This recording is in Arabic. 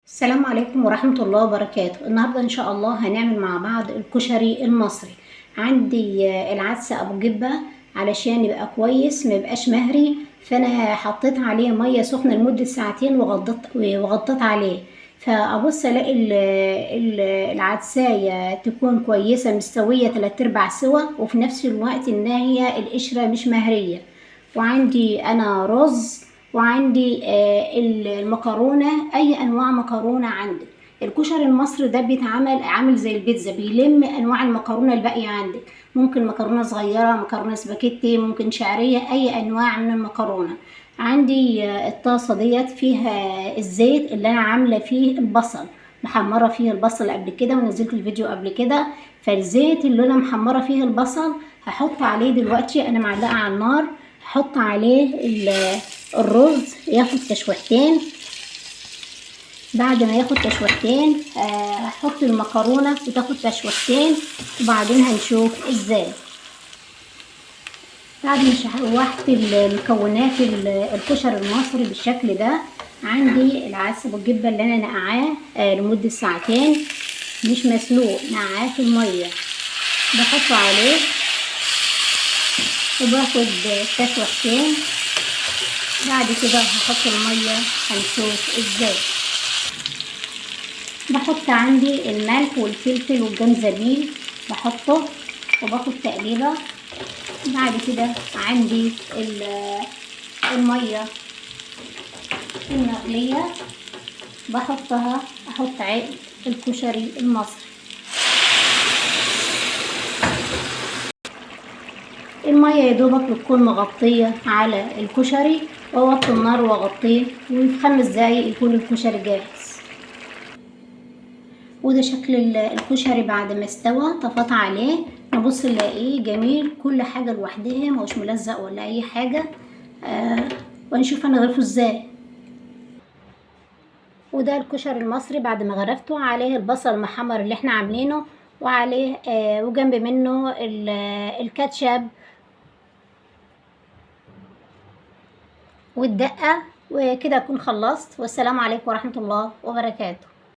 السلام عليكم ورحمة الله وبركاته. النهاردة إن شاء الله هنعمل مع بعض الكشري المصري. عندي العدس أبو جبة علشان يبقى كويس ما يبقاش مهري، فأنا حطيت عليه مية سخنة لمدة ساعتين وغطيت عليه. فأبص ألاقي العدساية تكون كويسة مستوية 3/4 سوا، وفي نفس الوقت إن هي القشرة مش مهرية. وعندي أنا رز، وعندي المكرونة، أي أنواع مكرونة عندك. الكشري المصري ده بيتعمل عامل زي البيتزا، بيلم أنواع المكرونة الباقية عندك. ممكن مكرونة صغيرة، مكرونة سباكيتي، ممكن شعرية، أي أنواع من المكرونة. عندي الطاسة ديت فيها الزيت اللي أنا عاملة فيه البصل، محمرة فيه البصل قبل كده ونزلت الفيديو قبل كده. فالزيت اللي أنا محمرة فيه البصل هحط عليه دلوقتي، أنا معلقة على النار. هحط عليه الرز ياخد تشويحتين. بعد ما ياخد تشويحتين هحط المكرونة وتاخد تشويحتين، وبعدين هنشوف ازاي. بعد ما شوحت المكونات الكشري المصري بالشكل ده، عندي العدس بالجبة اللي انا نقعاه لمدة ساعتين، مش مسلوق، نقعاه في المية. بحطه عليه وباخد تشويحتين. بعد كده هحط المية، هنشوف ازاي. بحط عندي الملح والفلفل والجنزبيل، بحطه وباخد تقليبه. بعد كده عندي المية المغلية بحطها، احط عقد الكشري المصري. المية يا دوبك بتكون مغطية على الكشري، واوطي النار واغطيه، وفي 5 دقايق يكون الكشري جاهز. وده شكل الكشري بعد ما استوى. طفت عليه، نبص نلاقيه جميل، كل حاجة لوحدها، مش ملزق ولا اي حاجة. ونشوف انا غرفه ازاي. وده الكشري المصري بعد ما غرفته. عليه البصل المحمر اللي احنا عاملينه، وعليه وجنب منه الكاتشب والدقة. وكده اكون خلصت، والسلام عليكم ورحمة الله وبركاته.